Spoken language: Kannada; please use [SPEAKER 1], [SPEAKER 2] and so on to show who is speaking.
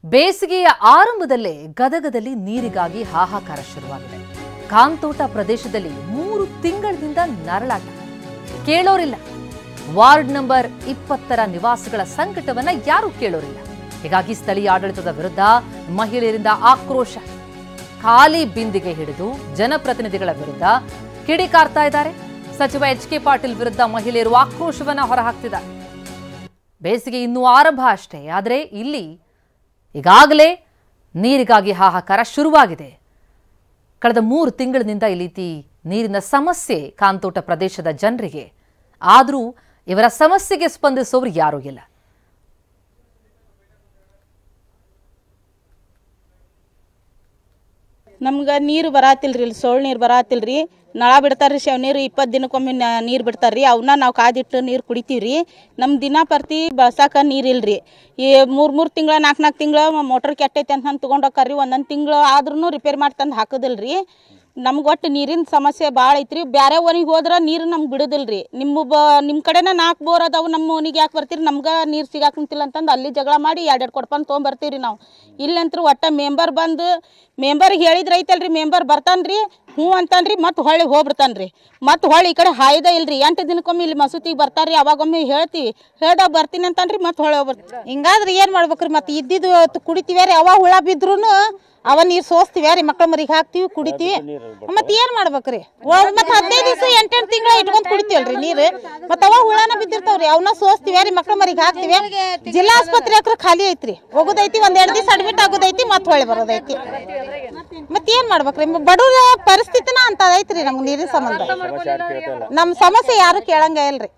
[SPEAKER 1] ಬೇಸಿಗೆಯ ಆರಂಭದಲ್ಲೇ ಗದಗದಲ್ಲಿ ನೀರಿಗಾಗಿ ಹಾಹಾಕಾರ ಶುರುವಾಗಿದೆ. ಕಾಂತೋಟ ಪ್ರದೇಶದಲ್ಲಿ 3 ತಿಂಗಳಿಂದ ನರಳಾಟ. ಕೇಳೋರಿಲ್ಲ. ವಾರ್ಡ್ ನಂಬರ್ 20ರ ನಿವಾಸಿಗಳ ಸಂಕಟವನ್ನ ಯಾರೂ ಕೇಳೋರಿಲ್ಲ. ಹೀಗಾಗಿ ಸ್ಥಳೀಯ ಆಡಳಿತದ ವಿರುದ್ಧ ಮಹಿಳೆಯರಿಂದ ಆಕ್ರೋಶ. ಖಾಲಿ ಬಿಂದಿಗೆ ಹಿಡಿದು ಜನಪ್ರತಿನಿಧಿಗಳ ವಿರುದ್ಧ ಕಿಡಿಕಾರ್ತಾ ಇದ್ದಾರೆ. ಸಚಿವ ಎಚ್.ಕೆ. ಪಾಟೀಲ್ ವಿರುದ್ಧ ಮಹಿಳೆಯರು ಆಕ್ರೋಶವನ್ನ ಹೊರಹಾಕ್ತಿದ್ದಾರೆ. ಬೇಸಿಗೆ ಇನ್ನೂ ಆರಂಭ ಅಷ್ಟೇ, ಆದರೆ ಇಲ್ಲಿ ಈಗಾಗಲೇ ನೀರಿಗಾಗಿ ಹಾಹಾಕಾರ ಶುರುವಾಗಿದೆ. ಕಳೆದ 3 ತಿಂಗಳಿನಿಂದ ಇಲ್ಲಿ ನೀರಿನ ಸಮಸ್ಯೆ ಕಾಂತೋಟ ಪ್ರದೇಶದ ಜನರಿಗೆ. ಆದರೂ ಇವರ ಸಮಸ್ಯೆಗೆ ಸ್ಪಂದಿಸೋರು ಯಾರೂ ಇಲ್ಲ.
[SPEAKER 2] ನಮ್ಗೆ ನೀರು ಬರಾತಿಲ್ರಿ, ಇಲ್ಲಿ ಸೋಳು ನೀರು ಬರಾತಿಲ್ರಿ. ನಳ ಬಿಡ್ತಾರ್ರಿ, ಶವ್ ನೀರು 20 ದಿನಕ್ಕೊಮ್ಮೆ ನೀರು ಬಿಡ್ತಾರ್ರಿ. ಅವನ್ನ ನಾವು ಕಾದಿಟ್ಟು ನೀರು ಕುಡಿತೀವ್ರಿ. ನಮ್ಮ ದಿನ ಪ್ರತಿ ಬಳಸಾಕ ನೀರು ಇಲ್ರಿ. ಈ 3 ತಿಂಗಳ 4 ತಿಂಗಳ ಮೋಟ್ರ್ ಕೆಟ್ಟೈತೆ ಅಂತ ತೊಗೊಂಡು ಹೋಗ್ತಾರ್ರಿ. ಒಂದೊಂದು ತಿಂಗಳು ಆದ್ರೂ ರಿಪೇರ್ ಮಾಡಿ ತಂದು ಹಾಕೋದಿಲ್ರಿ. ನಮ್ಗೆ ಒಟ್ಟು ನೀರಿನ ಸಮಸ್ಯೆ ಭಾಳ ಐತ್ರಿ. ಬೇರೆ ಓಣಿಗೆ ಹೋದ್ರೆ ನೀರು ನಮ್ಗೆ ಬಿಡೋದಿಲ್ರಿ. ನಿಮ್ಮ ಕಡೆನ 4 ಬೋರ್ ಅದಾವು, ನಮ್ಮ ಓಣಿಗೆ ಯಾಕೆ ಬರ್ತೀರಿ, ನಮ್ಗೆ ನೀರು ಸಿಗಾಕಂತಿಲ್ಲ ಅಂತಂದು ಅಲ್ಲಿ ಜಗಳ ಮಾಡಿ 2 ಕೊಡ್ಪಂದು ತೊಗೊಂಬರ್ತೀವಿ ನಾವು. ಇಲ್ಲಂತರೂ ಒಟ್ಟು ಮೆಂಬರ್ ಬಂದು ಮೆಂಬರ್ಗೆ ಹೇಳಿದ್ರೆ ಐತಲ್ರಿ, ಮೆಂಬರ್ ಬರ್ತಾನ್ರಿ, ಹ್ಞೂ ಅಂತಾನ್ರಿ, ಮತ್ತು ಹೊಳ್ಳಿ ಹೋಗ್ಬಿಡ್ತಾನ್ರಿ. ಮತ್ತು ಹೊಳ್ಳಿ ಈ ಕಡೆ ಹಾಯ್ದ ಇಲ್ರಿ. 8 ದಿನಕ್ಕೊಮ್ಮೆ ಇಲ್ಲಿ ಮಸೂತಿಗೆ ಬರ್ತಾರ್ರಿ. ಅವಾಗೊಮ್ಮೆ ಹೇಳ್ತೀವಿ, ಹೇಳ್ದಾಗ ಬರ್ತೀನಿ ಅಂತನ್ರಿ, ಮತ್ತು ಹೊಳ್ಳಿ ಹೋಗ್ಬರ್ತೀವಿ. ಹಿಂಗಾದ್ರೆ ಏನು ಮಾಡ್ಬೇಕ್ರಿ? ಮತ್ತು ಇದ್ದಿದ್ದು ಕುಡಿತೀವಿ ರೀ. ಅವ ಹುಳ ಬಿದ್ರು ಅವ ನೀರು ಸೋಸ್ತೀವಿ ರೀ, ಮಕ್ಳ ಮರಿಗೆ ಹಾಕ್ತಿವಿ, ಕುಡಿತೀವಿ. ಮತ್ತೆ ಏನು ಮಾಡ್ಬೇಕ್ರಿ? ಮತ್ತೆ 15 ದಿವಸ 8 ತಿಂಗಳ ಇಟ್ಕೊಂಡು ಕುಡಿತೀವಲ್ರಿ ನೀರು. ಮತ್ತೆ ಅವ ಹುಳನ ಬಿದ್ದಿರ್ತಾವ್ರಿ, ಅವನ್ನ ಸೋಸ್ತೀವಿ ರೀ, ಮಕ್ಳ ಮರಿಗೆ ಹಾಕ್ತಿವಿ. ಜಿಲ್ಲಾ ಆಸ್ಪತ್ರೆ ಹತ್ರ ಖಾಲಿ ಐತ್ರಿ, ಹೋಗೋದೈತಿ, 1-2 ದಿವಸ ಅಡ್ಮಿಟ್ ಆಗೋದೈತಿ, ಮತ್ತೆ ಹೊಳ್ಳಿ ಬರೋದೈತಿ. ಮತ್ತೆ ಏನು ಮಾಡ್ಬೇಕ್ರಿ? ಬಡವ್ರ ಪರಿಸ್ಥಿತಿನ ಅಂತ ಐತ್ರಿ ನಮ್ಗೆ ನೀರಿನ ಸಂಬಂಧ. ನಮ್ಮ ಸಮಸ್ಯೆ ಯಾರು ಕೇಳಂಗ ಇಲ್ರಿ.